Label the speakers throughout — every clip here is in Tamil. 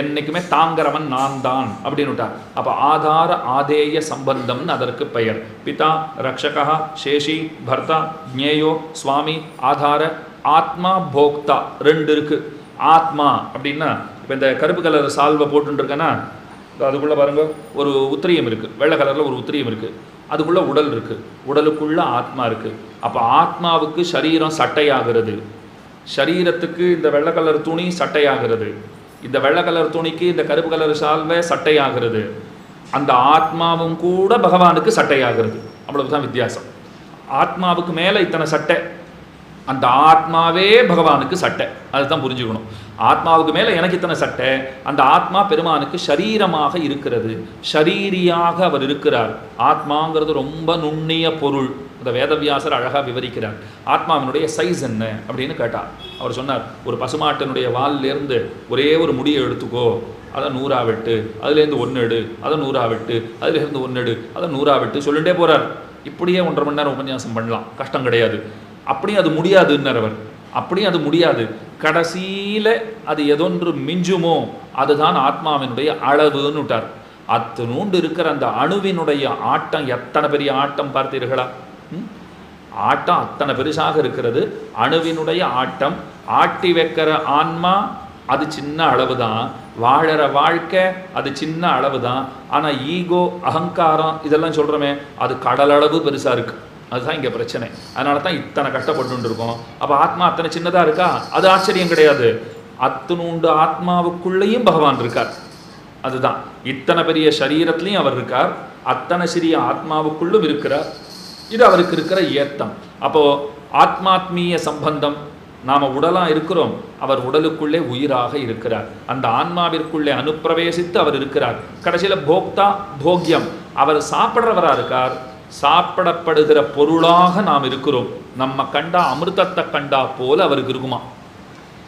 Speaker 1: என்னைக்குமே தாங்கிறவன் நான் தான் அப்படின்னு விட்டார். அப்போ ஆதார ஆதேய சம்பந்தம்னு அதற்கு பெயர். பிதா, ரக்ஷகா, சேஷி, பர்த்தா, ஜ்ஞேயோ, சுவாமி, ஆதார, ஆத்மா, போக்தா ரெண்டு இருக்கு. ஆத்மா அப்படின்னா இப்போ இந்த கருப்பு கலர் சால்வை போட்டுருக்கேன்னா அதுக்குள்ளே பாருங்க ஒரு உத்திரியம் இருக்குது, வெள்ளை கலரில் ஒரு உத்திரியம் இருக்குது, அதுக்குள்ளே உடல் இருக்குது, உடலுக்குள்ளே ஆத்மா இருக்குது. அப்போ ஆத்மாவுக்கு சரீரம் சட்டையாகிறது, சரீரத்துக்கு இந்த வெள்ளை கலர் துணி சட்டையாகிறது, இந்த வெள்ளை கலர் துணிக்கு இந்த கருப்பு கலர் சால்வை சட்டையாகிறது, அந்த ஆத்மாவும் கூட பகவானுக்கு சட்டையாகிறது. அவ்வளவுதான் வித்தியாசம். ஆத்மாவுக்கு மேலே இத்தனை சட்டை, அந்த ஆத்மாவே பகவானுக்கு சட்டை. அதுதான் புரிஞ்சுக்கணும். ஆத்மாவுக்கு மேலே எனக்கு இத்தனை சட்டை, அந்த ஆத்மா பெருமானுக்கு சரீரமாக இருக்கிறது, ஷரீரியாக அவர் இருக்கிறார். ஆத்மாங்கிறது ரொம்ப நுண்ணிய பொருள். இந்த வேதவியாசர் அழகாக விவரிக்கிறார். ஆத்மாவினுடைய சைஸ் என்ன அப்படின்னு கேட்டார். அவர் சொன்னார், ஒரு பசுமாட்டினுடைய வால்லேருந்து ஒரே ஒரு முடியை எடுத்துக்கோ, அதை 100 வெட்டு, அதுலேருந்து 1 எடு, அதை 100 வெட்டு, அதுலேருந்து 1 எடு, அதை 100 வெட்டு சொல்லிட்டே போகிறார். இப்படியே 1.5 மணி நேரம் உபன்யாசம் பண்ணலாம், கஷ்டம் கிடையாது. அப்படியும் அது முடியாதுன்னர் அவர். அப்படியும் அது முடியாது. கடைசியில் அது எதொன்று மிஞ்சுமோ அதுதான் ஆத்மாவினுடைய அளவுன்னு விட்டார். அத்தனூண்டு இருக்கிற அந்த அணுவினுடைய ஆட்டம் எத்தனை பெரிய ஆட்டம் பார்த்தீர்களா? ஆட்டம் அத்தனை பெருசாக இருக்கிறது. அணுவினுடைய ஆட்டம், ஆட்டி வைக்கிற ஆன்மா அது சின்ன அளவு தான், வாழற வாழ்க்கை அது சின்ன அளவு தான். ஆனால் ஈகோ, அகங்காரம் இதெல்லாம் சொல்கிறோமே அது கடலளவு பெருசாக இருக்குது. அதுதான் இங்கே பிரச்சனை. அதனால தான் இத்தனை கஷ்டப்பட்டு இருக்கோம். அப்போ ஆத்மா அத்தனை சின்னதாக இருக்கா? அது ஆச்சரியம் கிடையாது. அத்தனூண்டு ஆத்மாவுக்குள்ளேயும் பகவான் இருக்கார். அதுதான் இத்தனை பெரிய சரீரத்திலையும் அவர் இருக்கார், அத்தனை சிறிய ஆத்மாவுக்குள்ளும் இருக்கிறார். இது அவருக்கு இருக்கிற ஏத்தம். அப்போது ஆத்மாத்மீய சம்பந்தம். நாம் உடலாக இருக்கிறோம், அவர் உடலுக்குள்ளே உயிராக இருக்கிறார். அந்த ஆன்மாவிற்குள்ளே அனுப்பிரவேசித்து அவர் இருக்கிறார். கடைசியில் போக்தா, போக்யம், அவர் சாப்பிட்றவராக இருக்கார். சாப்பிடப்படுகிற பொருளாக நாம் இருக்கிறோம். நம்ம கண்டா அமிர்தத்தை கண்டா போல அவருக்கு இருக்குமா.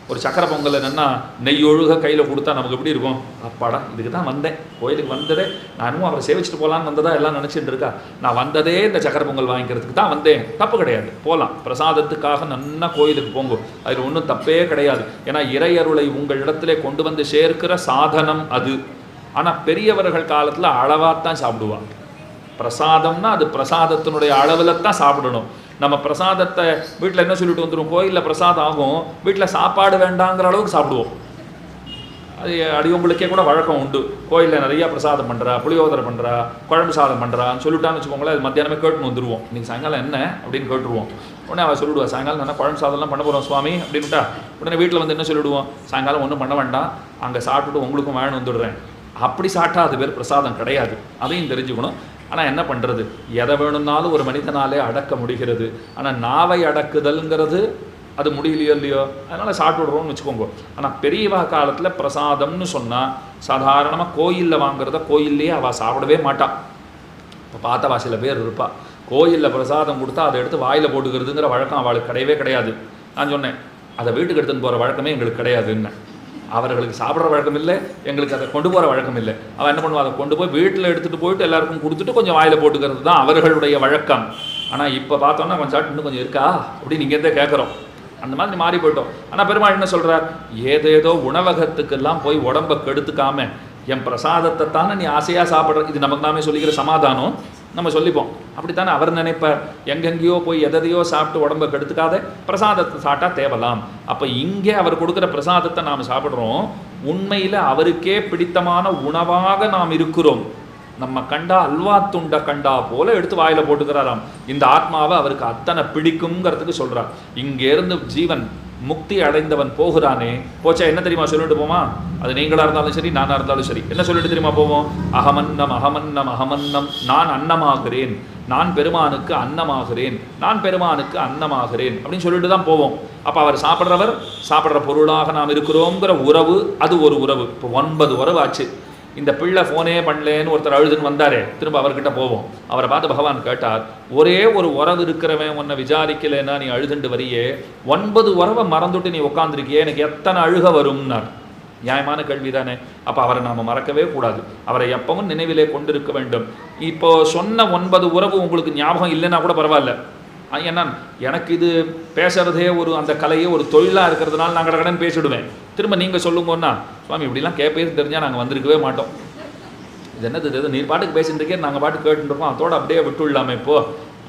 Speaker 1: ஒரு சக்கரை பொங்கல் என்னென்னா நெய் ஒழுக கையில் கொடுத்தா நமக்கு எப்படி இருக்கும்? அப்பாடா, இதுக்கு தான் வந்தேன், கோயிலுக்கு வந்ததே நானும் அவரை சேவிச்சுட்டு போகலான்னு வந்ததா எல்லாம் நினச்சிட்டு இருக்கா. நான் வந்ததே இந்த சக்கரை பொங்கல் வாங்கிக்கிறதுக்கு தான் வந்தேன். தப்பு கிடையாது, போகலாம். பிரசாதத்துக்காக நன்னா கோயிலுக்கு போங்க, அதில் ஒன்றும் தப்பே கிடையாது. ஏன்னா இறையருளை உங்கள் இடத்துல கொண்டு வந்து சேர்க்கிற சாதனம் அது. ஆனால் பெரியவர்கள் காலத்தில் அளவாகத்தான் சாப்பிடுவாங்க. பிரசாதம்னா அது பிரசாதத்தினுடைய அளவில் தான் சாப்பிடணும். நம்ம பிரசாதத்தை வீட்டில் என்ன சொல்லிட்டு வந்துடும், கோயிலில் பிரசாதம் ஆகும், வீட்டில் சாப்பாடு வேண்டாங்கிற அளவுக்கு சாப்பிடுவோம். அது அடியவங்களுக்கே கூட வழக்கம் உண்டு. கோயிலில் நிறையா பிரசாதம் பண்ணுறா, புளியோதரை பண்ணுறா, குழம்பு சாதம் பண்ணுறான்னு சொல்லிட்டான்னு வச்சுக்கோங்களேன். அது மத்தியானமே கேட்டுன்னு வந்துடுவோம், இன்றைக்கி சாயங்காலம் என்ன அப்படின்னு கேட்டுருவோம். உடனே அவள் சொல்லிவிடுவா, சாயங்காலம் நல்லா குழம்பு சாதம்லாம் பண்ண போகிறோம் சுவாமி அப்படின்ட்டா. உடனே வீட்டில் வந்து என்ன சொல்லிவிடுவோம், சாயங்காலம் ஒன்றும் பண்ண வேண்டாம், அங்கே சாப்பிட்டுட்டு உங்களுக்கும் வேணும் வந்துடுறேன். அப்படி சாப்பிட்டா அது பேர் பிரசாதம் கிடையாது. அதையும் தெரிஞ்சுக்கணும். ஆனால் என்ன பண்ணுறது, எதை வேணும்னாலும் ஒரு மனிதனாலே அடக்க முடிகிறது. ஆனால் நாவை அடக்குதல்ங்கிறது அது முடியலையோ இல்லையோ, அதனால் சாப்பிட்டுடுறோம்னு வச்சுக்கோங்க. ஆனால் பெரியவா காலத்தில் பிரசாதம்னு சொன்னால் சாதாரணமாக கோயிலில் வாங்குறத கோயில்லையே அவள் சாப்பிடவே மாட்டாள். இப்போ பார்த்தவா சில பேர் இருப்பாள், கோயிலில் பிரசாதம் கொடுத்தா அதை எடுத்து வாயில் போட்டுக்கிறதுங்கிற வழக்கம் அவளுக்கு கிடையவே கிடையாது. நான் சொன்னேன், அதை வீட்டுக்கு எடுத்துன்னு போகிற வழக்கமே எங்களுக்கு கிடையாதுன்னு. அவர்களுக்கு சாப்பிட்ற வழக்கம் இல்லை, எங்களுக்கு அதை கொண்டு போகிற வழக்கம் இல்லை. அவன் என்ன பண்ணுவான், அதை கொண்டு போய் வீட்டில் எடுத்துகிட்டு போயிட்டு எல்லாருக்கும் கொடுத்துட்டு கொஞ்சம் வாயில் போட்டுக்கிறது தான் அவர்களுடைய வழக்கம். ஆனால் இப்போ பார்த்தோன்னா கொஞ்சம் சாப்பிட்டு இன்னும் கொஞ்சம் இருக்கா அப்படின்னு இங்கேருந்தே கேட்குறோம். அந்த மாதிரி மாறி போயிட்டோம். ஆனால் பெருமாள் என்ன சொல்கிறார், ஏதேதோ உணவகத்துக்கெல்லாம் போய் உடம்பை கெடுத்துக்காம என் பிரசாதத்தை தானே நீ ஆசையாக சாப்பிட்ற, இது நமக்கு நாமே சொல்லிக்கிற சமாதானம் நம்ம சொல்லிப்போம். அப்படித்தானே அவர் நினைப்பார். எங்கெங்கேயோ போய் எதையோ சாப்பிட்டு உடம்பை கெடுத்துக்காத பிரசாதத்தை சாப்பிட்டா தேவலாம். அப்போ இங்கே அவர் கொடுக்குற பிரசாதத்தை நாம் சாப்பிட்றோம். உண்மையில் அவருக்கே பிடித்தமான உணவாக நாம் இருக்கிறோம். நம்ம கண்டா அல்வா துண்டை கண்டா போல எடுத்து வாயில் போட்டுக்கிறாராம். இந்த ஆத்மாவை அவருக்கு அத்தனை பிடிக்குங்கிறதுக்கு சொல்கிறார். இங்கேருந்து ஜீவன் முக்தி அடைந்தவன் போகிறானே, போச்சா என்ன தெரியுமா சொல்லிட்டு போமா? அது நீங்களாக இருந்தாலும் சரி, நானாக இருந்தாலும் சரி, என்ன சொல்லிட்டு தெரியுமா போவோம்? அகமன்னம் அகமன்னம் அகமன்னம், நான் அன்னமாகிறேன், நான் பெருமானுக்கு அன்னமாகிறேன், நான் பெருமானுக்கு அன்னமாகிறேன் அப்படின்னு சொல்லிட்டு தான் போவோம். அப்போ அவர் சாப்பிட்றவர், சாப்பிட்ற பொருளாக நாம் இருக்கிறோங்கிற உறவு அது ஒரு உறவு. இப்போ 9 உறவு ஆச்சு. இந்த பிள்ளை ஃபோனே பண்ணலேன்னு ஒருத்தர் அழுதுன்னு வந்தாரே, திரும்ப அவர்கிட்ட போவோம். அவரை பார்த்து பகவான் கேட்டார், ஒரே ஒரு உறவு இருக்கிறவன் உன்னை விசாரிக்கலைன்னா நீ அழுதுண்டு வரியே, 9 உறவை மறந்துட்டு நீ உட்காந்துருக்கியே, எனக்கு எத்தனை அழுக வரும்னார். நியாயமான கேள்வி தானே. அப்போ அவரை நாம் மறக்கவே கூடாது, அவரை எப்பவும் நினைவிலே கொண்டிருக்க வேண்டும். இப்போ சொன்ன 9 உறவு உங்களுக்கு ஞாபகம் இல்லைன்னா கூட பரவாயில்ல. ஏன்னா எனக்கு இது பேசுறதே ஒரு அந்த கலையே ஒரு தொழிலாக இருக்கிறதுனால நான் கடகடன் பேசிவிடுவேன். திரும்ப நீங்கள் சொல்லுங்கன்னா சுவாமி இப்படிலாம் கேட்பேன்னு தெரிஞ்சால் நாங்கள் வந்திருக்கவே மாட்டோம். இது என்னது இது, நீர் பாட்டுக்கு பேசிட்டு இருக்கே, நாங்கள் பாட்டு கேட்டுருக்கோம், அதோட அப்படியே விட்டுவிடலாமே இப்போ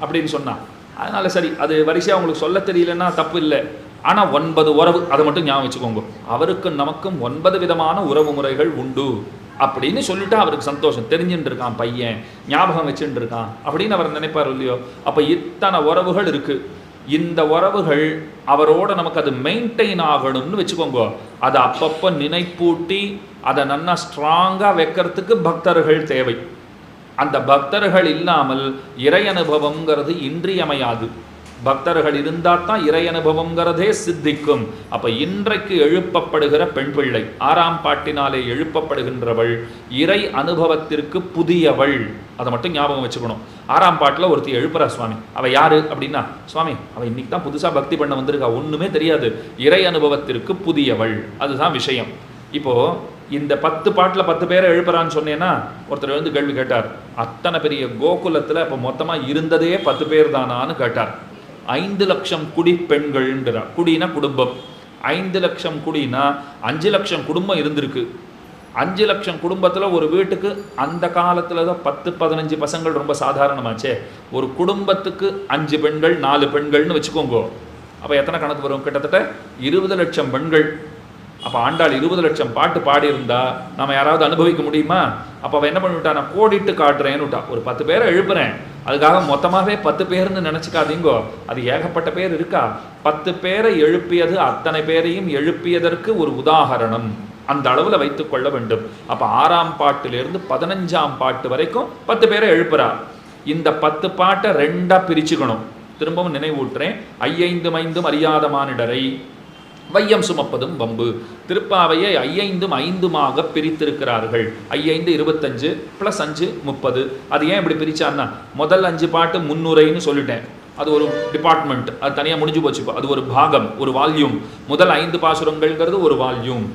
Speaker 1: அப்படின்னு சொன்னான். அதனால சரி, அது வரிசையாக உங்களுக்கு சொல்ல தெரியலன்னா தப்பு இல்லை. ஆனால் 9 உறவு, அதை மட்டும் ஞாபகம் வச்சுக்கோங்க. அவருக்கும் நமக்கும் 9 விதமான உறவு முறைகள் உண்டு அப்படின்னு சொல்லிட்டு அவருக்கு சந்தோஷம். தெரிஞ்சுட்டு இருக்கான் பையன், ஞாபகம் வச்சுட்டு இருக்கான் அப்படின்னு அவர் நினைப்பார் இல்லையோ. அப்போ இத்தனை உறவுகள் இருக்கு. இந்த உறவுகள் அவரோட நமக்கு அது மெயின்டைன் ஆகணும்னு வச்சுக்கோங்க. அதை அப்பப்போ நினைப்பூட்டி அதை நல்லா ஸ்ட்ராங்காக வைக்கிறதுக்கு பக்தர்கள் தேவை. அந்த பக்தர்கள் இல்லாமல் இறை அனுபவங்கிறது இன்றியமையாது. பக்தர்கள் இருந்தால் தான் இறை அனுபவங்கிறதே சித்திக்கும். அப்போ இன்றைக்கு எழுப்பப்படுகிற பெண் பிள்ளை, 6ஆம் பாட்டினாலே எழுப்பப்படுகின்றவள் இறை அனுபவத்திற்கு புதியவள். அதை மட்டும் ஞாபகம் வச்சுக்கணும். 6ஆம் பாட்டில் ஒருத்தி எழுப்புறா சுவாமி. அவள் யாரு அப்படின்னா, சுவாமி அவள் இன்னைக்கு தான் புதுசாக பக்தி பண்ண வந்திருக்கா, ஒன்றுமே தெரியாது, இறை அனுபவத்திற்கு புதியவள். அதுதான் விஷயம். இப்போது இந்த 10 பாட்டில் 10 பேரை எழுப்புறான்னு சொன்னேன்னா, ஒருத்தர் வந்து கேள்வி கேட்டார், அத்தனை பெரிய கோகுலத்தில் இப்போ மொத்தமாக இருந்ததே 10 பேர் தானான்னு கேட்டார். 5 லட்சம் குடி பெண்கள்ன்றார். குடினா குடும்பம். 5 லட்சம் குடினா 5 லட்சம் குடும்பம் இருந்திருக்கு. 5 லட்சம் குடும்பத்தில் ஒரு வீட்டுக்கு அந்த காலத்தில் தான் 10-15 பசங்கள் ரொம்ப சாதாரணமாச்சே. ஒரு குடும்பத்துக்கு 5 பெண்கள் 4 பெண்கள்னு வச்சுக்கோங்க. அப்போ எத்தனை கணக்கு வரும்? கிட்டத்தட்ட 20 லட்சம் பெண்கள். அப்போ ஆண்டாள் 20 லட்சம் பாட்டு பாடியிருந்தா நம்ம யாராவது அனுபவிக்க முடியுமா? அப்போ அவன் என்ன பண்ணிவிட்டா, நான் கோடிட்டு காட்டுறேன்னு விட்டா. ஒரு 10 பேரை எழுப்புறேன், அதுக்காக மொத்தமாகவே 10 பேர்னு நினச்சிக்காதீங்கோ. அது ஏகப்பட்ட பேர் இருக்கா. 10 பேரை எழுப்பியது அத்தனை பேரையும் எழுப்பியதற்கு ஒரு உதாகரணம் அந்த அளவில் வைத்துக் கொள்ள வேண்டும். அப்போ 6ஆம் பாட்டிலிருந்து 15ஆம் பாட்டு வரைக்கும் 10 பேரை எழுப்புறா. இந்த 10 பாட்டை 2ஆக பிரிச்சுக்கணும். திரும்பவும் நினைவூட்டுறேன். 5 அறியாத மானிடரை வையம் சுமப்பதும் வம்பு. திருப்பாவையை 5 பிரித்திருக்கிறார்கள். 5 25 + 5 30. அது ஏன் இப்படி பிரிச்சான்னா, முதல் 5 பாட்டு முன்னுரைன்னு சொல்லிட்டேன், அது ஒரு டிபார்ட்மெண்ட், அது தனியாக முடிஞ்சு போச்சு. அது ஒரு பாகம், ஒரு வால்யூம். முதல் 5 பாசுரங்கள்ங்கிறது ஒரு வால்யூம்,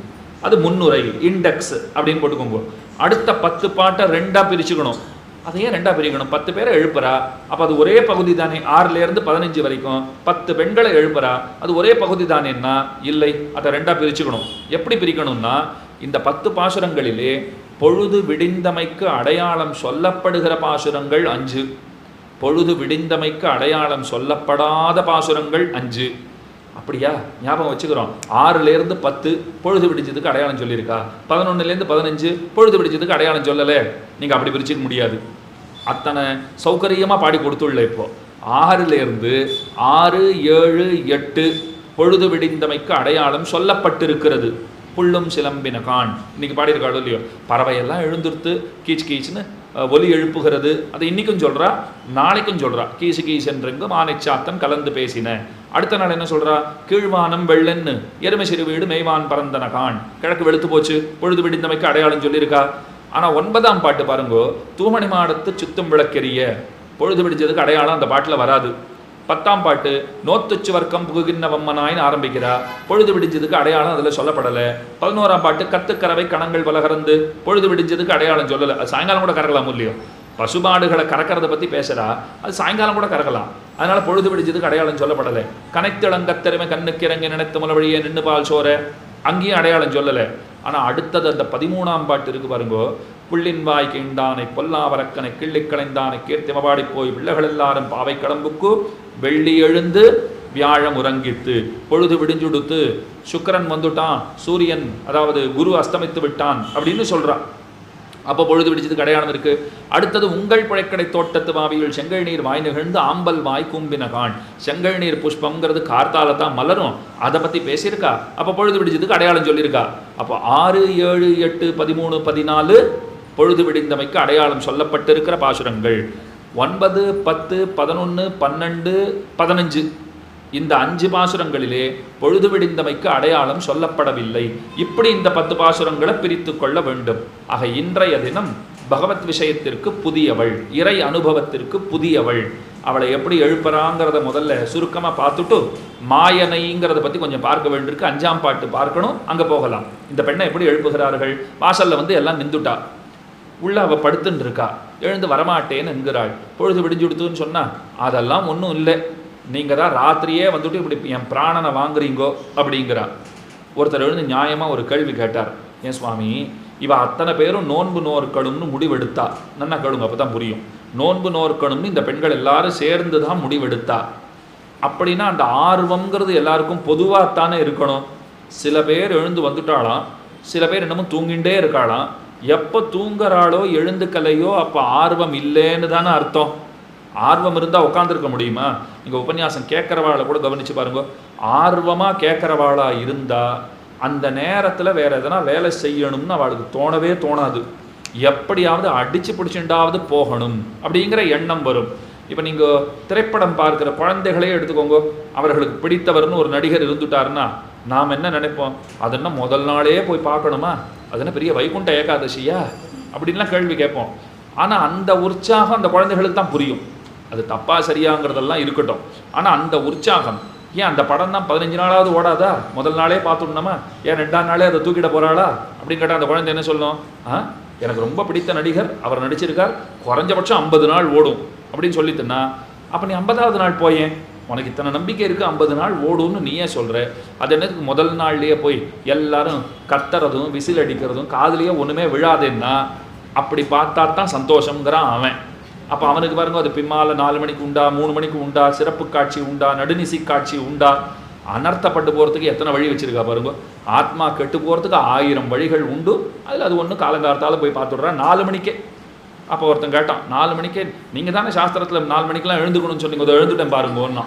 Speaker 1: அது முன்னுரை, இண்டெக்ஸ் அப்படின்னு போட்டுக்கோங்க. அடுத்த 10 பாட்டை 2ஆக பிரிச்சுக்கணும். அதை ஏன் 2ஆக பிரிக்கணும்? 10 பேரை எழுப்புறா, அப்போ அது ஒரே பகுதி தானே. 6லேருந்து 15 வரைக்கும் 10 பெண்களை எழுப்புறா, அது ஒரே பகுதி தானேன்னா இல்லை, அதை 2ஆக பிரிச்சுக்கணும். எப்படி பிரிக்கணும்னா, இந்த 10 பாசுரங்களிலே பொழுது விடிந்தமைக்கு அடையாளம் சொல்லப்படுகிற பாசுரங்கள் 5, பொழுது விடிந்தமைக்கு அடையாளம் சொல்லப்படாத பாசுரங்கள் 5. அப்படியா? ஞாபகம் வச்சுக்கிறோம். 6லேருந்து 10 பொழுது விடிஞ்சதுக்கு அடையாளம் சொல்லியிருக்கா, 11லேருந்து 15 பொழுது விடிஞ்சதுக்கு அடையாளம் சொல்லலை. நீங்கள் அப்படி பிரிச்சுக்க முடியாது. அத்தனை சௌகரியமாக பாடி கொடுத்துள்ள. இப்போ 6லேருந்து 6, 7, 8 பொழுது விடிந்தமைக்கு அடையாளம் சொல்லப்பட்டிருக்கிறது. புல்லும் சிலம்பின கான் இன்னைக்கு பாடியிருக்காளோ இல்லையோ. பறவையெல்லாம் எழுந்திருத்து கீச் கீச்சுன்னு ஒலி எழுப்புகிறது. அதை இன்னைக்கும் சொல்கிறா, நாளைக்கும் சொல்கிறா. கீசு கீசென்றெங்கு மானைச்சாத்தன் கலந்து பேசின. அடுத்த நாள் என்ன சொல்கிறா? கீழ்வானம் வெள்ளன்னு எருமை சிறு வீடு மேய்வான் பறந்தன கான். கிழக்கு வெளுத்து போச்சு, பொழுது விடிந்தமைக்கு அடையாளம் சொல்லியிருக்கா. ஆனால் 9ஆம் பாட்டு பாருங்கோ, தூமணி மாடத்து சுத்தும் விளக்கெரிய, பொழுது விடிஞ்சதுக்கு அடையாளம் அந்த பாட்டில் வராது. 10ஆம் பாட்டு நோத்துச்சு வர்க்கம் புகுகின்ற வம்மனாயின்னு ஆரம்பிக்கிறா, பொழுது விடிஞ்சதுக்கு அடையாளம் அதில் சொல்லப்படலை. 11ஆம் பாட்டு கத்துக்கறவை கணங்கள் பலகறந்து, பொழுது விடிஞ்சதுக்கு அடையாளம் சொல்லலை. அது சாயங்காலம் கூட கறக்கலாம் இல்லையோ. பசுமாடுகளை கறக்கிறத பற்றி பேசுகிறா, அது சாயங்காலம் கூட கறக்கலாம். அதனால் பொழுது விடிஞ்சதுக்கு அடையாளம் சொல்லப்படலை. கனைத்திளங்கத்திறமை கண்ணுக்கு இறங்கி நினைத்த முல வழியே நின்று பால் சோற, அங்கேயும் அடையாளம் சொல்லலை. ஆனால் அடுத்தது அந்த 13ஆம் பாட்டு இருக்கு பாருங்கோ, புள்ளின் வாய் கீண்டானை பொல்லாவரக்கனை கிள்ளி களைந்தானை கீர்த்திமபாடி போய் பிள்ளைகள் எல்லாரும் பாவை கடம்புக்கு வெள்ளி எழுந்து வியாழம் உறங்கித்து, பொழுது விடிஞ்சுடுத்து, சுக்கிரன் வந்துட்டான், சூரியன் அதாவது குரு அஸ்தமித்து விட்டான் அப்படின்னு சொல்கிறான். அப்போ பொழுது விடிச்சதுக்கு அடையாளம் இருக்குது. அடுத்தது உங்கள் புழைக்கடை தோட்டத்து வாவியில் செங்கல் நீர் வாய் நிகழ்ந்து ஆம்பல் வாய் கூம்பின கான். செங்கல் நீர் புஷ்பங்கிறது கார்த்தால தான் மலரும், அதை பற்றி பேசியிருக்கா. அப்போ பொழுது விடிச்சதுக்கு அடையாளம் சொல்லியிருக்கா. அப்போ 6, 7, 8, 13, 14 பொழுது விடிந்தமைக்கு அடையாளம் சொல்லப்பட்டிருக்கிற பாசுரங்கள். 9, 10, 11, 12, 15 இந்த 5 பாசுரங்களிலே பொழுது விடிந்தமைக்கு அடையாளம் சொல்லப்படவில்லை. இப்படி இந்த 10 பாசுரங்களை பிரித்து கொள்ள வேண்டும். ஆக இன்றைய தினம் பகவத் விஷயத்திற்கு புதியவள், இறை அனுபவத்திற்கு புதியவள். அவளை எப்படி எழுப்புறாங்கிறத முதல்ல சுருக்கமாக பார்த்துட்டு மாயனைங்கிறத பற்றி கொஞ்சம் பார்க்க வேண்டியிருக்கு. 5ஆம் பாட்டு பார்க்கணும், அங்கே போகலாம். இந்த பெண்ணை எப்படி எழுப்புகிறார்கள்? வாசலில் வந்து எல்லாம் நின்றுட்டா, உள்ள அவள் படுத்துன்னு இருக்கா, எழுந்து வரமாட்டேன்னு என்கிறாள். பொழுது விடிஞ்சு கொடுத்துன்னு சொன்னால் அதெல்லாம் ஒன்றும் இல்லை, நீங்கள் தான் ராத்திரியே வந்துட்டு இப்படி என் பிராணனை வாங்குறீங்கோ அப்படிங்கிறா. ஒருத்தர் எழுந்து நியாயமாக ஒரு கேள்வி கேட்டார், ஏன் சுவாமி, இவ அத்தனை பேரும் நோன்பு நோற்கணும்னு முடிவெடுத்தா, நல்லா கேளுங்க அப்போ தான் புரியும். நோன்பு நோற்கணும்னு இந்த பெண்கள் எல்லாரும் சேர்ந்து தான் முடிவெடுத்தா. அப்படின்னா அந்த ஆர்வம்ங்கிறது எல்லாருக்கும் பொதுவாகத்தானே இருக்கணும். சில பேர் எழுந்து வந்துட்டாலாம், சில பேர் இன்னமும் தூங்கிண்டே இருக்காளாம். எப்போ தூங்குறாளோ எழுந்துக்கலையோ அப்போ ஆர்வம் இல்லைன்னு தானே அர்த்தம். ஆர்வம் இருந்தால் உட்காந்துருக்க முடியுமா? நீங்கள் உபன்யாசம் கேட்குறவாளை கூட கவனித்து பாருங்க. ஆர்வமாக கேட்குறவாளா இருந்தால் அந்த நேரத்தில் வேறு எதனா வேலை செய்யணும்னு அவளுக்கு தோணவே தோணாது. எப்படியாவது அடித்து பிடிச்சுண்டாவது போகணும் அப்படிங்கிற எண்ணம் வரும். இப்போ நீங்கள் திரைப்படம் பார்க்குற குழந்தைகளே எடுத்துக்கோங்க. அவர்களுக்கு பிடித்தவர்னு ஒரு நடிகர் இருந்துட்டாருன்னா நாம் என்ன நினைப்போம்? அதென்ன முதல் நாளே போய் பார்க்கணுமா? அது என்ன பெரிய வைகுண்ட ஏகாதசியா அப்படின்லாம் கேள்வி கேட்போம். ஆனால் அந்த உற்சாகம் அந்த குழந்தைகளுக்கு தான் புரியும். அது தப்பா சரியாங்கிறதெல்லாம் இருக்கட்டும். ஆனால் அந்த உற்சாகம், ஏன் அந்த படம் தான் 15 நாளாவது ஓடாதா? முதல் நாளே பார்த்துடணுமா? ஏன் 2ஆம் நாளே அதை தூக்கிட போகிறாளா அப்படின்னு கேட்டால் அந்த குழந்தை என்ன சொல்லணும்? எனக்கு ரொம்ப பிடித்த நடிகர், அவர் நடிச்சிருக்கார், குறைஞ்சபட்சம் 50 நாள் ஓடும் அப்படின்னு சொல்லிட்டுன்னா, அப்போ நீ 50ஆவது நாள் போயேன், உனக்கு இத்தனை நம்பிக்கை இருக்குது 50 நாள் ஓடும்னு நீயே சொல்கிற. அது என்னதுக்கு முதல் நாள்லேயே போய் எல்லாரும் கத்துறதும் விசில் அடிக்கிறதும் காதுலேயே ஒன்றுமே விழாதேன்னா அப்படி பார்த்தா தான் சந்தோஷங்கிறான் அவன். அப்போ அவனுக்கு பாருங்க, அது பின்னால் 4 மணிக்கு உண்டா, 3 மணிக்கு உண்டா, சிறப்பு காட்சி உண்டா, நடுநிசி காட்சி உண்டா, அனர்த்தப்பட்டு போகிறதுக்கு எத்தனை வழி வச்சுருக்கா பாருங்க. ஆத்மா கெட்டு போகிறதுக்கு 1000 வழிகள் உண்டு. அதில் அது ஒன்று காலங்காலத்தால் போய் பார்த்துடுறான் 4 மணிக்கே. அப்போ ஒருத்தன் கேட்டான், 4 மணிக்கே நீங்கள் தானே சாஸ்திரத்தில் 4 மணிக்கெலாம் எழுந்துக்கணும்னு சொன்னீங்க, அதை எழுந்துட்டேன் பாருங்கன்னா.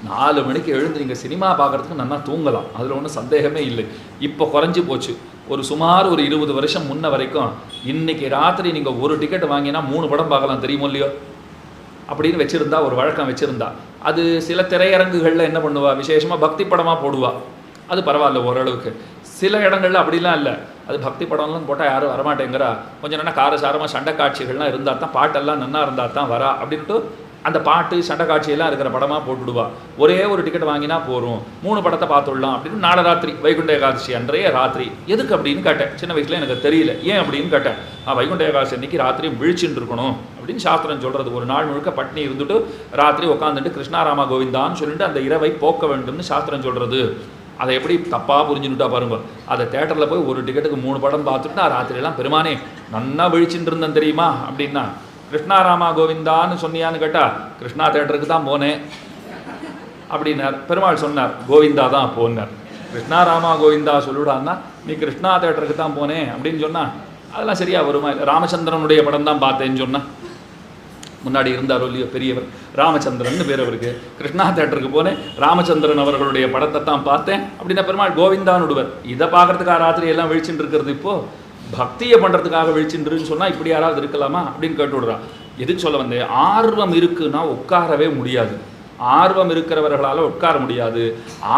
Speaker 1: 4 மணிக்கு எழுந்து நீங்கள் சினிமா பார்க்குறதுக்கு நல்லா தூங்கலாம், அதில் ஒன்றும் சந்தேகமே இல்லை. இப்போ குறைஞ்சி போச்சு. சுமார் ஒரு 20 வருஷம் முன்ன வரைக்கும் இன்றைக்கி ராத்திரி நீங்கள் ஒரு டிக்கெட் வாங்கினா 3 படம் பார்க்கலாம், தெரியுமோ இல்லையோ அப்படின்னு வச்சுருந்தா, ஒரு வழக்கம் வச்சுருந்தா. அது சில திரையரங்குகளில் என்ன பண்ணுவா, விசேஷமாக பக்தி படமாக போடுவா. அது பரவாயில்ல ஓரளவுக்கு. சில இடங்கள்ல அப்படிலாம் இல்லை, அது பக்தி படம்லாம் போட்டால் யாரும் வரமாட்டேங்கிறா, கொஞ்சம் நல்லா காரசாரமாக சண்டை காட்சிகள்லாம் இருந்தால் தான், பாட்டெல்லாம் நல்லா இருந்தால் தான் வரா அப்படின்ட்டு அந்த பாட்டு சண்டை காட்சியெல்லாம் இருக்கிற படமாக போட்டுடுவா. ஒரே ஒரு டிக்கெட் வாங்கினா போகிறோம், 3 படத்தை பார்த்துடலாம் அப்படின்னு. நாளை ராத்திரி வைகுண்ட ஏகாதசி அன்றைய ராத்திரி. எதுக்கு அப்படின்னு கேட்டேன். சின்ன வயசில் எனக்கு தெரியல ஏன் அப்படின்னு கேட்டேன். வைகுண்ட ஏகாதசி அன்றைக்கி ராத்திரி விழிச்சுட்டு இருக்கணும் அப்படின்னு சாஸ்திரம் சொல்கிறது. ஒரு நாள் முழுக்க பட்னி இருந்துட்டு ராத்திரி உட்காந்துட்டு கிருஷ்ணாராமா கோவிந்தான்னு சொல்லிட்டு அந்த இரவை போக்க வேண்டும்னு சாஸ்திரம் சொல்கிறது. அதை எப்படி தப்பாக புரிஞ்சுட்டா பாருங்க. அதை தேட்டரில் போய் ஒரு டிக்கெட்டுக்கு 3 படம் பார்த்துட்டு நான் ராத்திரியெல்லாம் பெருமானே நன்னா விழிச்சுட்டு இருந்தேன் தெரியுமா அப்படின்னா. கிருஷ்ணாராமா கோவிந்தான்னு சொன்னியான்னு கேட்டால் கிருஷ்ணா தேட்டருக்கு தான் போனேன் அப்படின்னார். பெருமாள் சொன்னார் கோவிந்தா தான் போனார். கிருஷ்ணாராமா கோவிந்தா சொல்லிவிடான்னா நீ கிருஷ்ணா தேட்டருக்கு தான் போனேன் அப்படின்னு சொன்னால் அதெல்லாம் சரியாக வருமா? ராமச்சந்திரனுடைய படம் தான் பார்த்தேன்னு சொன்னால், முன்னாடி இருந்தாரோ இல்லையோ பெரியவர் ராமச்சந்திரன் பேர் அவருக்கு, கிருஷ்ணா தேட்டருக்கு போனேன், ராமச்சந்திரன் அவர்களுடைய படத்தை தான் பார்த்தேன் அப்படின்னா பெருமாள் கோவிந்தான்னு விடுவர். இதை பார்க்கறதுக்காக ராத்திரி எல்லாம் விழிச்சுட்டு இருக்கிறது. இப்போது பக்தியை பண்ணுறதுக்காக விழிச்சுட்டுன்னு சொன்னால் இப்படி யாராவது இருக்கலாமா அப்படின்னு கேட்டு விடுறான். எதுக்கு சொல்ல வந்தேன்? ஆர்வம் இருக்குன்னா உட்காரவே முடியாது. ஆர்வம் இருக்கிறவர்களால் உட்கார முடியாது,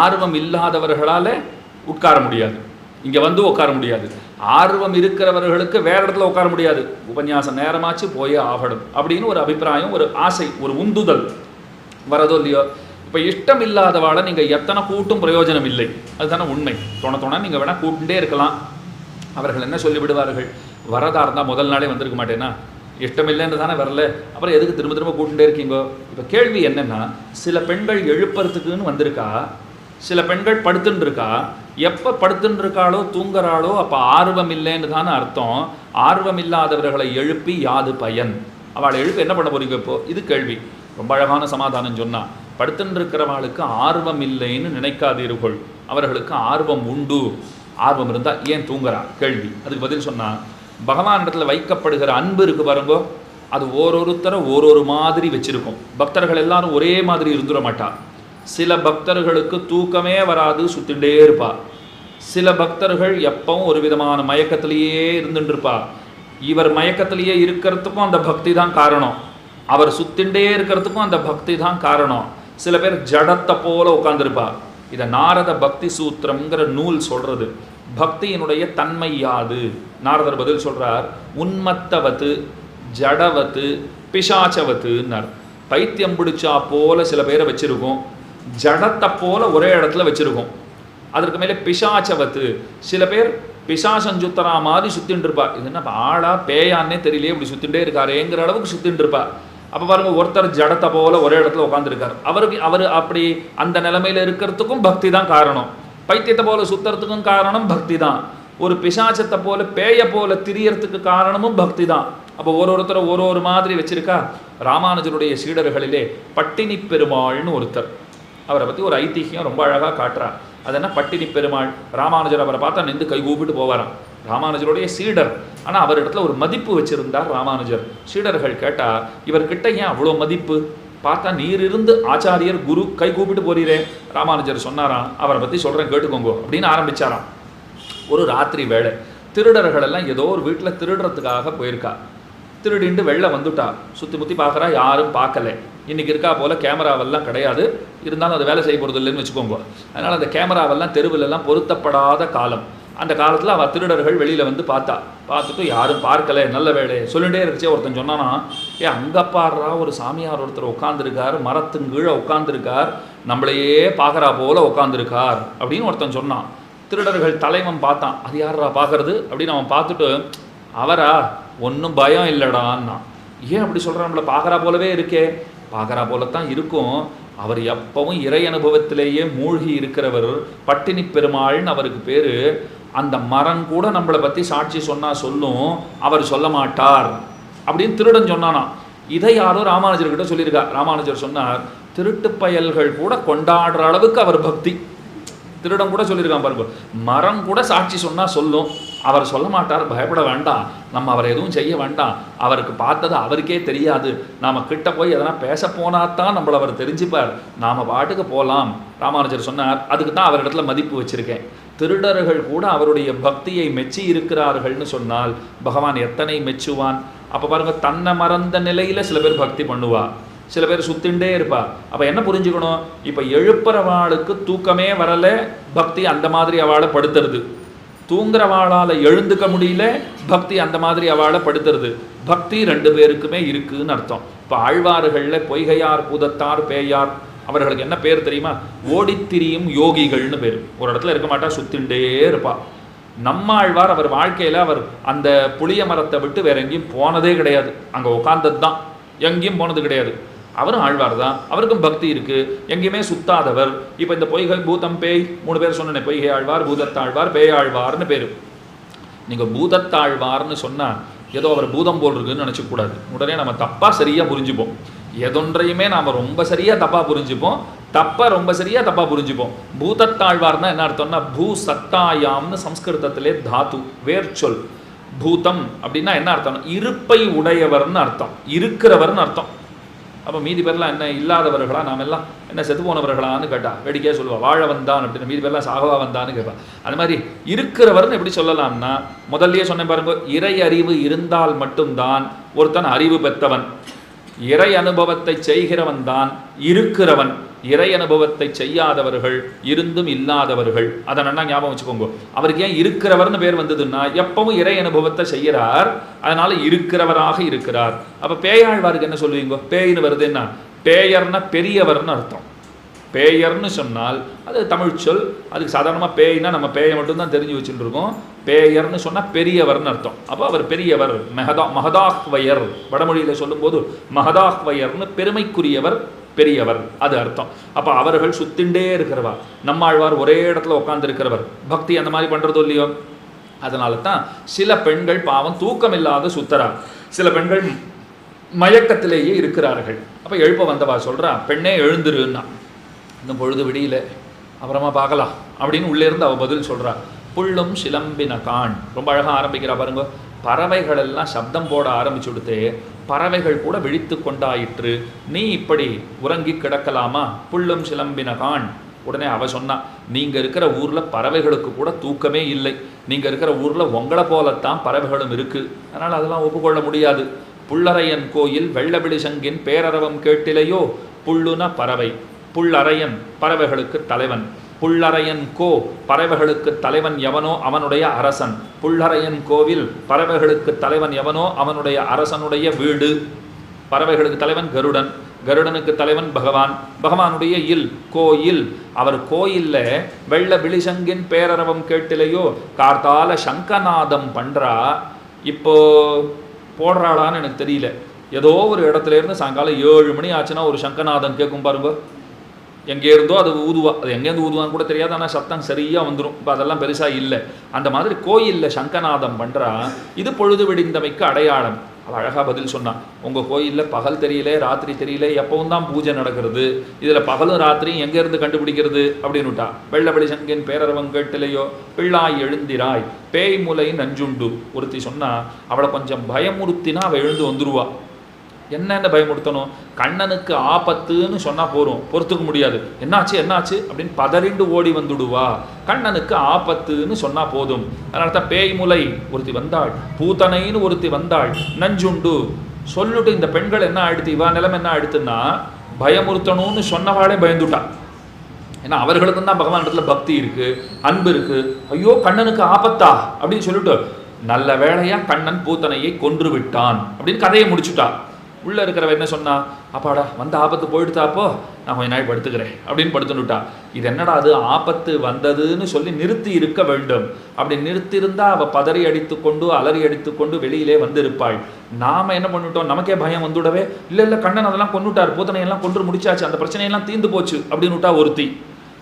Speaker 1: ஆர்வம் இல்லாதவர்களால் உட்கார முடியாது, இங்கே வந்து உட்கார முடியாது. ஆர்வம் இருக்கிறவர்களுக்கு வேற இடத்துல உட்கார முடியாது. உபன்யாசம் நேரமாச்சு போயே ஆகணும் அப்படின்னு ஒரு அபிப்பிராயம், ஒரு ஆசை, ஒரு உந்துதல் வரதோ இல்லையோ. இப்போ இஷ்டம் இல்லாதவாளை நீங்கள் எத்தனை கூட்டும் பிரயோஜனம் இல்லை, அதுதானே உண்மை. தோண நீங்கள் வேணால் கூட்டுட்டே இருக்கலாம். அவர்கள் என்ன சொல்லிவிடுவார்கள்? வரதா இருந்தால் முதல் நாளே வந்திருக்க மாட்டேன்னா, இஷ்டம் இல்லைன்னு தானே வரல, அப்புறம் எதுக்கு திரும்ப திரும்ப கூட்டுட்டே இருக்கீங்கோ? இப்போ கேள்வி என்னென்னா, சில பெண்கள் எழுப்புறதுக்குன்னு வந்திருக்கா, சில பெண்கள் படுத்துன்னு இருக்கா. எப்போ படுத்துன்னு இருக்காளோ தூங்குறாளோ அப்போ ஆர்வம் இல்லைன்னு தானே அர்த்தம். ஆர்வம் இல்லாதவர்களை எழுப்பி யாது பயன்? அவளை எழுப்பி என்ன பண்ண போறீங்க இப்போ? இது கேள்வி. ரொம்ப அழகான சமாதானம் சொன்னால், படுத்துன்னு இருக்கிறவளுக்கு ஆர்வம் இல்லைன்னு நினைக்காதீர்கள், அவர்களுக்கு ஆர்வம் உண்டு. ஆர்வம் இருந்தால் ஏன் தூங்குறா? கேள்வி. அதுக்கு பதில் சொன்னால், பகவான் இடத்துல வைக்கப்படுகிற அன்பு இருக்கு பாருங்கோ, அது ஓரொருத்தரை ஒரு மாதிரி வச்சிருக்கும். பக்தர்கள் எல்லாரும் ஒரே மாதிரி இருந்துட மாட்டா. சில பக்தர்களுக்கு தூக்கமே வராது, சுத்திண்டே இருப்பா. சில பக்தர்கள் எப்பவும் ஒரு விதமான மயக்கத்திலேயே இருந்துட்டு இருப்பா. இவர் மயக்கத்திலேயே இருக்கிறதுக்கும் அந்த பக்தி தான் காரணம், அவர் சுத்திண்டே இருக்கிறதுக்கும் அந்த பக்தி தான் காரணம். சில பேர் ஜடத்தை போல உட்கார்ந்துருப்பா. இதை நாரத பக்தி சூத்திரம்ங்கிற நூல் சொல்றது. பக்தியினுடைய தன்மை யாது? நாரதர் பதில் சொல்றார், உன்மத்தவத்து, ஜடவத்து, பிசாச்சவத்துன்னார். பைத்தியம் பிடிச்சா போல சில பேரை வச்சிருக்கும், ஜடத்தை போல ஒரே இடத்துல வச்சிருக்கும். அதற்கு மேலே பிசாச்சவத்து, சில பேர் பிசாசஞ்சுத்தரா மாதிரி சுத்தின்னு இருப்பா. இது என்ன ஆளா பேயான்னே தெரியலையே, இப்படி சுத்தின்ண்டே இருக்காரேங்கிற அளவுக்கு சுத்தின்னு இருப்பா. அப்போ பாருங்க, ஒருத்தர் ஜடத்தை போல ஒரே இடத்துல உட்காந்துருக்கார். அவர் அப்படி அந்த நிலைமையில இருக்கிறதுக்கும் பக்தி தான் காரணம். பைத்தியத்தை போல சுத்துறதுக்கும் காரணம் பக்தி தான். ஒரு பிசாச்சத்தை போல பேய போல திரியறதுக்கு காரணமும் பக்தி தான். அப்போ ஒருத்தரை ஒரு மாதிரி வச்சிருக்கா. ராமானுஜருடைய சீடர்களிலே பட்டினி பெருமாள்னு ஒருத்தர், அவரை பற்றி ஒரு ஐதிஹ்யம் ரொம்ப அழகாக காட்டுறார். அது என்ன பட்டினி பெருமாள்? ராமானுஜர் அவரை பார்த்தா நின்று கை கூப்பிட்டு போவாராம். ராமானுஜருடைய சீடர், ஆனால் அவரிடத்துல ஒரு மதிப்பு வச்சிருந்தார் ராமானுஜர். சீடர்கள் கேட்டால் இவர்கிட்ட ஏன் அவ்வளோ மதிப்பு? பார்த்தா நீர் இருந்து ஆச்சாரியர் குரு கை கூப்பிட்டு போறீரே. ராமானுஜர் சொன்னாராம், அவரை பற்றி சொல்கிறேன் கேட்டுக்கோங்க அப்படின்னு ஆரம்பிச்சாராம். ஒரு ராத்திரி வேளை திருடர்கள் எல்லாம் ஏதோ ஒரு வீட்டில் திருடுறதுக்காக போயிருக்கா. திருடிண்டு வெளில வந்துட்டா. சுற்றி முற்றி பார்க்குறா, யாரும் பார்க்கல. இன்றைக்கி இருக்கா போல் கேமராவெல்லாம் கிடையாது, இருந்தாலும் அது வேலை செய்ய போகிறது இல்லைன்னு வச்சுக்கோங்க. அதனால் அந்த கேமராவெல்லாம் தெருவிலெல்லாம் பொருத்தப்படாத காலம். அந்த காலத்தில் அவள் திருடர்கள் வெளியில் வந்து பார்த்துட்டு யாரும் பார்க்கல, நல்ல வேலை சொல்லிகிட்டே இருந்துச்சே. ஒருத்தன் சொன்னானா, அங்கே பாடுறா ஒரு சாமியார் ஒருத்தர் உட்காந்துருக்கார், மரத்தின் கீழே உட்காந்துருக்கார், நம்மளையே பார்க்குறா போல உட்காந்துருக்கார் அப்படின்னு ஒருத்தன் சொன்னான். திருடர்கள் தலைவன் பார்த்தான், அது யாரா பார்க்கறது அப்படின்னு. அவன் பார்த்துட்டு, அவரா ஒன்றும் பயம் இல்லைடான்னா. ஏன் அப்படி சொல்கிறான்? நம்மளை பார்க்குறா போலவே இருக்கே. பார்க்குறா போலத்தான் இருக்கும், அவர் எப்பவும் இறை அனுபவத்திலேயே மூழ்கி இருக்கிறவர், பட்டினி பெருமாள்னு அவருக்கு பேர். அந்த மரம் கூட நம்மளை பற்றி சாட்சி சொன்னால் சொல்லும், அவர் சொல்ல மாட்டார் அப்படின்னு திருடன் சொன்னானா. இதை யாரோ ராமானுஜர்கிட்ட சொல்லியிருக்கா. ராமானுஜர் சொன்னார், திருட்டு பயல்கள் கூட கொண்டாடுற அளவுக்கு அவர் பக்தி. திருடன் கூட சொல்லியிருக்கான் பாருங்க, மரம் கூட சாட்சி சொன்னால் சொல்லும், அவர் சொல்ல மாட்டார், பயப்பட வேண்டாம், நம்ம அவரை எதுவும் செய்ய வேண்டாம், அவருக்கு பார்த்தது அவருக்கே தெரியாது, நாம் கிட்ட போய் எதனா பேச போனாதான் நம்மளை அவர் தெரிஞ்சுப்பார், நாம் பாட்டுக்கு போகலாம். ராமானுஜர் சொன்னார், அதுக்கு தான் அவரிடத்துல மதிப்பு வச்சுருக்கேன். திருடர்கள் கூட அவருடைய பக்தியை மெச்சி இருக்கிறார்கள்னு சொன்னால் பகவான் எத்தனை மெச்சுவான். அப்போ பாருங்க, தன்னை மறந்த நிலையில் சில பேர் பக்தி பண்ணுவா, சில பேர் சுத்தின்ண்டே இருப்பா. அப்போ என்ன புரிஞ்சுக்கணும்? இப்போ எழுப்புறவாளுக்கு தூக்கமே வரலை, பக்தி அந்த மாதிரி அவளை படுத்துறது. தூங்குறவாளால் எழுந்துக்க முடியல, பக்தி அந்த மாதிரி அவளை படுத்துறது. பக்தி ரெண்டு பேருக்குமே இருக்குன்னு அர்த்தம். இப்போ ஆழ்வார்களில் பொய்கையார் பூதத்தார் பேயார், அவர்களுக்கு என்ன பேர் தெரியுமா? ஓடித்திரியும் யோகிகள்னு பேர். ஒரு இடத்துல இருக்க மாட்டா, சுத்தின்ண்டே இருப்பா. நம்ம ஆழ்வார் அவர் வாழ்க்கையில் அவர் அந்த புளிய மரத்தை விட்டு வேற எங்கேயும் போனதே கிடையாது, அங்கே உட்கார்ந்தது தான், எங்கேயும் போனது கிடையாது. அவரும் ஆழ்வார் தான், அவருக்கும் பக்தி இருக்குது, எங்கேயுமே சுத்தாதவர். இப்போ இந்த பொய்கை பூதம் பேய் 3 பேர் சொன்னேன், பொய்கை ஆழ்வார், பூதத்தாழ்வார், பேயாழ்வார்னு பேர். நீங்கள் பூதத்தாழ்வார்னு சொன்னால் ஏதோ அவர் பூதம் போல் இருக்குன்னு நினச்சக்கூடாது. உடனே நம்ம தப்பாக சரியாக புரிஞ்சுப்போம். எதொன்றையுமே நாம் ரொம்ப சரியாக தப்பாக புரிஞ்சுப்போம், தப்பாக ரொம்ப சரியாக தப்பாக புரிஞ்சுப்போம். பூதத்தாழ்வார்னா என்ன அர்த்தம்னா, பூ சத்தாயாம்னு சம்ஸ்கிருதத்திலே தாத்து வேர்ச்சொல். பூதம் அப்படின்னா என்ன அர்த்தம்? இருப்பை உடையவர்னு அர்த்தம், இருக்கிறவர்னு அர்த்தம். அப்போ மீதி பேர்லாம் என்ன இல்லாதவர்களா, நாம் எல்லாம் என்ன செத்து போனவர்களான்னு கேட்டா வேடிக்கையாக சொல்லுவா, வாழ வந்தான் அப்படின்னு. மீதி பேர்லாம் சாகவா வந்தான்னு கேட்பா. அது மாதிரி இருக்கிறவர்னு எப்படி சொல்லலாம்னா, முதல்லயே சொன்னேன் பாருங்க, இறை அறிவு இருந்தால் மட்டும்தான் ஒருத்தன் அறிவு பெற்றவன். இறை அனுபவத்தை செய்கிறவன் தான் இருக்கிறவன். இறை அனுபவத்தை செய்யாதவர்கள் இருந்தும் இல்லாதவர்கள். அதை நல்லா ஞாபகம் வச்சுக்கோங்க. அவருக்கு ஏன் இருக்கிறவர்னு பேர் வந்ததுன்னா, எப்பவும் இறை அனுபவத்தை செய்கிறார், அதனால இருக்கிறவராக இருக்கிறார். அப்ப பேயாழ்வாருக்கு என்ன சொல்லுவீங்க? பேயின்னு வருது என்ன? பேயர்னா பெரியவர்னு அர்த்தம். பேயர்னு சொன்னால் அது தமிழ் சொல். அதுக்கு சாதாரணமாக பேய்னா நம்ம பேயை மட்டும்தான் தெரிஞ்சு வச்சுட்டு இருக்கோம். பேயர்னு சொன்னால் பெரியவர்னு அர்த்தம். அப்போ அவர் பெரியவர், மகதாஹ்வயர். வடமொழியில் சொல்லும்போது மகதாஹ்வயர்னு பெருமைக்குரியவர், பெரியவர், அது அர்த்தம். அப்போ அவர்கள் சுத்திண்டே இருக்கிறவா. நம்மாழ்வார் ஒரே இடத்துல உட்கார்ந்து பக்தி அந்த மாதிரி பண்ணுறதோ இல்லையோ. அதனால தான் சில பெண்கள் பாவம் தூக்கம் இல்லாத சுத்தரா, சில பெண்கள் மயக்கத்திலேயே இருக்கிறார்கள். அப்போ எழுப்ப வந்தவா சொல்கிறா, பெண்ணே எழுந்துருன்னா. இன்னும் பொழுது விடியல, அப்புறமா பார்க்கலாம் அப்படின்னு உள்ளே இருந்து அவள் பதில் சொல்கிறா. புள்ளும் சிலம்பின காண். ரொம்ப அழகாக ஆரம்பிக்கிறா பாருங்க. பறவைகள் எல்லாம் சப்தம் போட ஆரம்பிச்சு கொடுத்து, பறவைகள் கூட விழித்து கொண்டாயிற்று, நீ இப்படி உறங்கி கிடக்கலாமா? புள்ளும் சிலம்பின காண். உடனே அவ சொன்னா, நீங்கள் இருக்கிற ஊரில் பறவைகளுக்கு கூட தூக்கமே இல்லை, நீங்கள் இருக்கிற ஊரில் உங்களை போலத்தான் பறவைகளும் இருக்குது, அதனால் அதெல்லாம் ஒப்புக்கொள்ள முடியாது. புள்ளரையன் கோயில் வெள்ளவிழி சங்கின் பேரரவம் கேட்டிலையோ? புள்ளுன பறவை, புள்ளரையன் பறவைகளுக்கு தலைவன், புள்ளரையன் கோ பறவைகளுக்கு தலைவன் எவனோ அவனுடைய அரசன், புள்ளரையன் கோவில் பறவைகளுக்கு தலைவன் எவனோ அவனுடைய அரசனுடைய வீடு. பறவைகளுக்கு தலைவன் கருடன், கருடனுக்கு தலைவன் பகவான், பகவானுடைய கோயில். அவர் கோயில்ல வெள்ள விழிசங்கின் பேரரவம் கேட்டிலையோ? கார்த்தால சங்கநாதம் பண்றா. இப்போ போடுறாளான்னு எனக்கு தெரியல. ஏதோ ஒரு இடத்துல இருந்து சாயங்காலம் 7 மணி ஆச்சுன்னா ஒரு சங்கநாதம் கேட்கும் பாருங்க. எங்கே இருந்தோ அது ஊதுவா, அது எங்கேருந்து ஊதுவான்னு கூட தெரியாது, ஆனால் சத்தம் சரியாக வந்துடும். இப்போ அதெல்லாம் பெருசாக இல்லை. அந்த மாதிரி கோயிலில் சங்கநாதம் பண்ணுறா, இது பொழுது விடிந்தமைக்கு அடையாளம். அவள் அழகாக பதில் சொன்னான். உங்கள் கோயிலில் பகல் தெரியல, ராத்திரி தெரியல, எப்பவும் தான் பூஜை நடக்கிறது, இதில் பகலும் ராத்திரியும் எங்கேருந்து கண்டுபிடிக்கிறது அப்படின்னுட்டா. வெள்ளபடி சங்கின் பேரரவம் கேட்டிலையோ பிள்ளாய் எழுந்திராய் பேய் முலை நஞ்சுண்டு. ஒருத்தி சொன்னா, அவளை கொஞ்சம் பயமுறுத்தினா அவள் எழுந்து வந்துருவா. என்னென்ன பயமுறுத்தணும்? கண்ணனுக்கு ஆபத்துன்னு சொன்னால் போகிறோம், பொறுத்துக்க முடியாது. என்னாச்சு என்னாச்சு அப்படின்னு பதறிண்டு ஓடி வந்துடுவா. கண்ணனுக்கு ஆபத்துன்னு சொன்னால் போதும். அதனால தான் பேய் முலை ஒருத்தி வந்தாள், பூத்தனைன்னு ஒருத்தி வந்தாள், நஞ்சுண்டு சொல்லிட்டு இந்த பெண்கள் என்ன ஆயிடுத்து, இவா நிலம் என்ன ஆயிடுத்துன்னா பயமுறுத்தணும்னு சொன்னவாளே பயந்துட்டா. ஏன்னா அவர்களுக்கும் தான் பகவான் இடத்துல பக்தி இருக்கு, அன்பு இருக்கு. ஐயோ கண்ணனுக்கு ஆபத்தா அப்படின்னு சொல்லிட்டு நல்ல வேளையா கண்ணன் பூத்தனையை கொன்று விட்டான் அப்படின்னு கதையை முடிச்சுட்டா. உள்ள இருக்கிறவ என்ன சொன்னா, அப்பாடா வந்த ஆபத்து போயிடுதாப்போ, நான் கொஞ்ச நாள் படுத்துக்கிறேன் அப்படின்னு படுத்துனுட்டா. இது என்னடா அது, ஆபத்து வந்ததுன்னு சொல்லி நிறுத்தி இருக்க வேண்டும். அப்படி நிறுத்தியிருந்தா அவள் பதறி அடித்து கொண்டு அலறி அடித்து கொண்டு வெளியிலே வந்திருப்பாள். நாம என்ன பண்ணிட்டோம், நமக்கே பயம் வந்துவிடவே, இல்லை கண்ணன் அதெல்லாம் கொண்டுட்டார், பூத்தனையெல்லாம் கொன்று முடிச்சாச்சு, அந்த பிரச்சனையெல்லாம் தீர்ந்து போச்சு அப்படின்னுட்டா ஒருத்தி.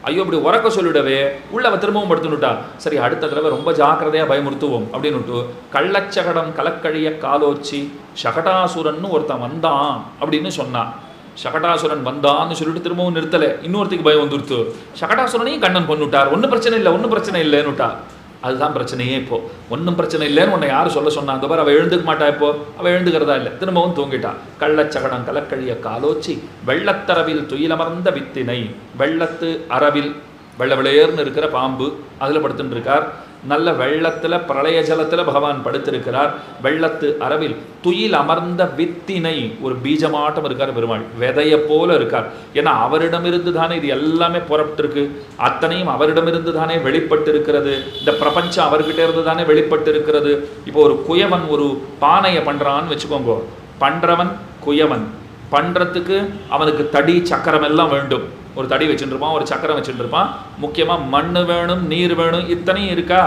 Speaker 1: ஐயோ இப்படி உறக்க சொல்லிடவே உள்ளவ திரும்பவும் படுத்துனுட்டா. சரி அடுத்த தடவை ரொம்ப ஜாக்கிரதையாக பயமுறுத்துவோம் அப்படின்னுட்டு கள்ளச்சகடம் கலக்கழிய காலோச்சி சகடாசுரன்னு ஒருத்தன் வந்தான் அப்படின்னு சொன்னான். சகடாசுரன் வந்தான்னு சொல்லிட்டு திரும்பவும் நிறுத்தலை. இன்னொருத்திக்கு பயம் வந்துருத்து. சகடாசுரனையும் கண்ணன் கொண்டுட்டார், ஒன்றும் பிரச்சனை இல்லை ஒன்றும் பிரச்சனை இல்லைன்னுட்டா. அதுதான் பிரச்சனையே. இப்போ ஒன்றும் பிரச்சனை இல்லைன்னு உன்னை யார் சொல்ல சொன்னாங்க பார், அவள் எழுந்துக்க மாட்டா. இப்போ அவள் எழுந்துக்கிறதா இல்லை, திரும்பவும் தூங்கிட்டா. கள்ளச்சகடம் கலக்கழிய காலோச்சி வெள்ளத்தரவில் துயிலமர்ந்த வித்தினை. வெள்ளத்து அரவில் வெள்ள விளையர்னு இருக்கிற பாம்பு அதில் படுத்துட்டு இருக்கார். நல்ல வெள்ளத்தில் பிரளய ஜலத்தில் பகவான் படுத்திருக்கிறார். வெள்ளத்து அரவில் துயில் அமர்ந்த வித்தினை, ஒரு பீஜமாட்டம் இருக்கார் பெருமாள், விதைய போல இருக்கார். ஏன்னா அவரிடமிருந்து தானே இது எல்லாமே புறப்பட்டிருக்கு, அத்தனையும் அவரிடமிருந்து தானே வெளிப்பட்டு இருக்கிறது. இந்த பிரபஞ்சம் அவர்கிட்ட இருந்து தானே வெளிப்பட்டு இருக்கிறது. இப்போ ஒரு குயவன் ஒரு பானையை பண்றான்னு வச்சுக்கோங்க, பண்றவன் குயவன், பண்றதுக்கு அவனுக்கு தடி சக்கரம் எல்லாம் வேண்டும். ஒரு தடி வச்சுருப்பான், ஒரு சக்கரம் வச்சுருப்பான், முக்கியமாக மண் வேணும், நீர் வேணும், இத்தனையும் இருக்கா.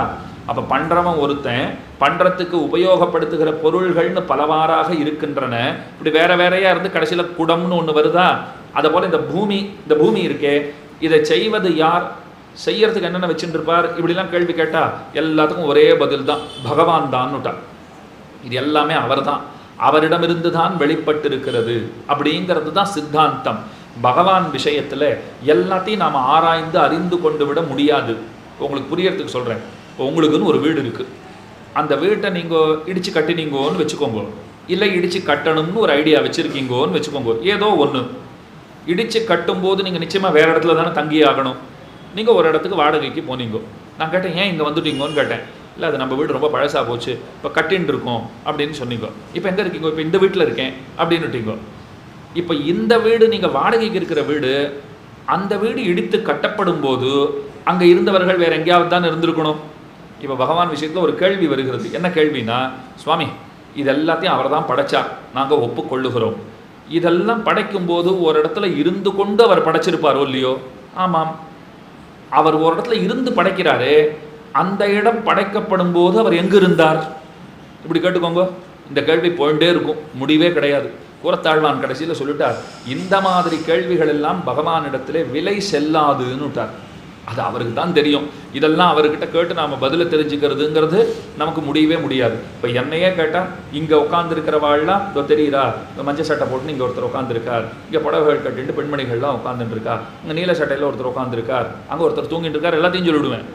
Speaker 1: அப்போ பண்ணுறவன் ஒருத்தன், பண்ணுறதுக்கு உபயோகப்படுத்துகிற பொருள்கள்னு பலவாறாக இருக்கின்றன. இப்படி வேற வேறையாக இருந்து கடைசியில் குடம்னு ஒன்று வருதா. அதை போல் இந்த பூமி இருக்கே, இதை செய்வது யார், செய்யறதுக்கு என்னென்ன வச்சுட்டு இருப்பார், இப்படிலாம் கேள்வி கேட்டால் எல்லாத்துக்கும் ஒரே பதில் தான், பகவான் தான்னுட்டா. இது எல்லாமே அவர் தான், அவரிடமிருந்து தான் வெளிப்பட்டிருக்கிறது அப்படிங்கிறது தான் சித்தாந்தம். பகவான் விஷயத்தில் எல்லாத்தையும் நாம் ஆராய்ந்து அறிந்து கொண்டு விட முடியாது. உங்களுக்கு புரியறதுக்கு சொல்கிறேன். இப்போ உங்களுக்குன்னு ஒரு வீடு இருக்குது, அந்த வீட்டை நீங்கள் இடித்து கட்டினீங்கோன்னு வச்சுக்கோங்க, இல்லை இடித்து கட்டணும்னு ஒரு ஐடியா வச்சுருக்கீங்கோன்னு வச்சுக்கோங்க. ஏதோ ஒன்று இடித்து கட்டும்போது நீங்கள் நிச்சயமாக வேறு இடத்துல தானே தங்கி ஆகணும். நீங்கள் ஒரு இடத்துக்கு வாடகைக்கு போனீங்க. நான் கேட்டேன் ஏன் இங்கே வந்துட்டீங்கன்னு கேட்டேன். இல்லை அது நம்ம வீடு ரொம்ப பழசாக போச்சு, இப்போ கட்டின்னு இருக்கோம் அப்படின்னு சொன்னீங்க. இப்போ எங்கே இருக்கீங்க, இப்போ இந்த வீட்டில் இருக்கேன் அப்படின்னுட்டீங்க. இப்போ இந்த வீடு நீங்கள் வாடகைக்கு இருக்கிற வீடு, அந்த வீடு இடித்து கட்டப்படும் போது அங்கே இருந்தவர்கள் வேறு எங்கேயாவது தான் இருந்திருக்கணும். இப்போ பகவான் விஷயத்தில் ஒரு கேள்வி வருகிறது. என்ன கேள்வினா, சுவாமி இது எல்லாத்தையும் அவர் தான் படைச்சார், நாங்கள் ஒப்புக்கொள்ளுகிறோம். இதெல்லாம் படைக்கும் போது ஒரு இடத்துல இருந்து கொண்டு அவர் படைச்சிருப்பாரோ இல்லையோ? ஆமாம், அவர் ஒரு இடத்துல இருந்து படைக்கிறாரே, அந்த இடம் படைக்கப்படும் போது அவர் எங்கு இருந்தார்? இப்படி கேட்டுக்கோங்க. இந்த கேள்வி போயிட்டே இருக்கும், முடிவே கிடையாது. கூறத்தாழ்வான் கடைசியில் சொல்லிட்டார், இந்த மாதிரி கேள்விகள் எல்லாம் பகவானிடத்திலே விலை செல்லாதுன்னு விட்டார். அது அவருக்கு தான் தெரியும். இதெல்லாம் அவர்கிட்ட கேட்டு நாம் பதிலை தெரிஞ்சுக்கிறதுங்கிறது நமக்கு முடியவே முடியாது. இப்போ என்னையே கேட்டால், இங்கே உட்காந்துருக்கிறவாள்லாம் இதோ தெரியுறா, இந்த மஞ்சள் சட்டை போட்டுன்னு இங்கே ஒருத்தர் உட்காந்துருக்கார், இங்கே புடவைகள் கட்டிட்டு பெண்மணிகள்லாம் உட்காந்துட்டு இருக்கா, இங்கே நீல சட்டையில் ஒருத்தர் உட்காந்துருக்கார், அங்கே ஒருத்தர் தூங்கிட்டு இருக்கார், எல்லாத்தையும் சொல்லிவிடுவேன்.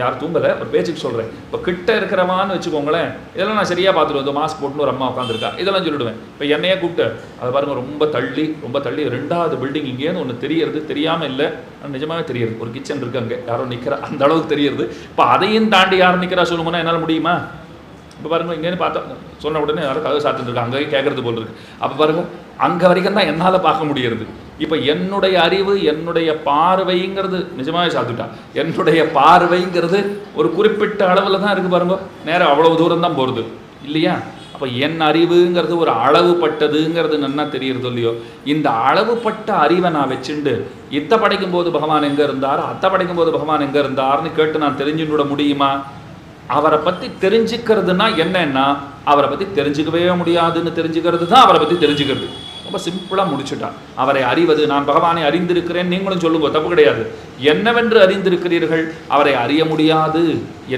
Speaker 1: யார் தூங்கலை, ஒரு பேச்சுக்கு சொல்கிறேன். இப்போ கிட்ட இருக்கிறவான்னு வச்சுக்கோங்களேன், இதெல்லாம் நான் சரியாக பார்த்துருவேன். மாஸ்க் போட்டுன்னு ஒரு அம்மா உட்காந்துருக்கா, இதெல்லாம் சொல்லிவிடுவேன். இப்போ என்னையே கூப்பிட்டு அதை பாருங்கள், ரொம்ப தள்ளி 2வது பில்டிங் இங்கேன்னு ஒன்று தெரியறது, தெரியாமல் இல்லை, நிஜமாகவே தெரியுது. ஒரு கிச்சன் இருக்குது, அங்கே யாரோ நிற்கிறா, அந்த அளவுக்கு தெரியுது. இப்போ அதையும் தாண்டி யார் நிற்கிறா சொல்லுங்கன்னா என்னால் முடியுமா? இப்போ பாருங்கள், இங்கேன்னு பார்த்தா சொன்ன உடனே யாரும் கதை சாத்திட்டுருக்காங்க, அங்கேயே கேட்குறது போல் இருக்குது. அப்போ பாருங்கள், அங்கே வரைக்கும் தான் என்னால் பார்க்க முடிகிறது. இப்போ என்னுடைய அறிவு, என்னுடைய பார்வைங்கிறது நிஜமாகவே சாத்துட்டா. என்னுடைய பார்வைங்கிறது ஒரு குறிப்பிட்ட அளவில் தான் இருக்குது பாருங்க, நேரம் அவ்வளவு தூரம் தான் போகிறது இல்லையா? அப்போ என் அறிவுங்கிறது ஒரு அளவுப்பட்டதுங்கிறது நல்லா தெரியுறது இல்லையோ? இந்த அளவுப்பட்ட அறிவை நான் வச்சுண்டு இத்தை படைக்கும் போது பகவான் எங்கே இருந்தார், அத்தை படைக்கும் போது பகவான் எங்கே இருந்தார்னு கேட்டு நான் தெரிஞ்சுன்னு விட முடியுமா? அவரை பற்றி தெரிஞ்சுக்கிறதுனா என்னன்னா, அவரை பற்றி தெரிஞ்சுக்கவே முடியாதுன்னு தெரிஞ்சுக்கிறது தான் அவரை பற்றி தெரிஞ்சுக்கிறது. ரொம்ப சிம்பிளாக முடிச்சுட்டா. அவரை அறிவது, நான் பகவானை அறிந்திருக்கிறேன், நீங்களும் சொல்லுங்க, தப்பு கிடையாது. என்னவென்று அறிந்திருக்கிறீர்கள்? அவரை அறிய முடியாது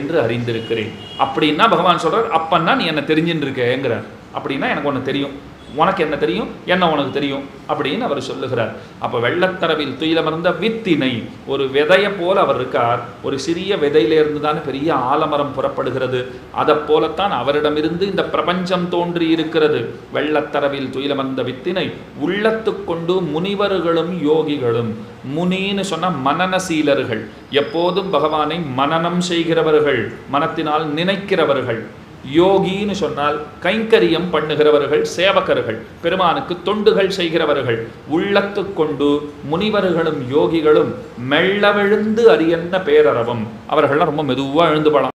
Speaker 1: என்று அறிந்திருக்கிறேன். அப்படின்னா பகவான் சொல்றார், அப்பன்னா நீ என்ன தெரிஞ்சுன்னு இருக்கேங்கிறார். அப்படின்னா எனக்கு ஒன்று தெரியும், உனக்கு என்ன தெரியும், என்ன உனக்கு தெரியும் அப்படின்னு அவர் சொல்லுகிறார். அப்போ வெள்ளத்தரவில் துயிலமர்ந்த வித்தினை, ஒரு விதையை போல அவர் இருக்கார். ஒரு சிறிய விதையிலிருந்து தான் பெரிய ஆலமரம் புறப்படுகிறது. அதை போலத்தான் அவரிடமிருந்து இந்த பிரபஞ்சம் தோன்றி இருக்கிறது. வெள்ளத்தரவில் துயிலமர்ந்த வித்தினை உள்ளத்து கொண்டு முனிவர்களும் யோகிகளும். முனின்னு சொன்ன மனநசீலர்கள், எப்போதும் பகவானை மனனம் செய்கிறவர்கள், மனத்தினால் நினைக்கிறவர்கள். யோகின்னு சொன்னால் கைங்கரியம் பண்ணுகிறவர்கள், சேவகர்கள், பெருமானுக்கு தொண்டுகள் செய்கிறவர்கள். உள்ளத்து கொண்டு முனிவர்களும் யோகிகளும் மெல்ல விழுந்து அரியன்ன பேரறவும். அவர்கள்லாம் ரொம்ப மெதுவாக எழுந்து போகலாம்.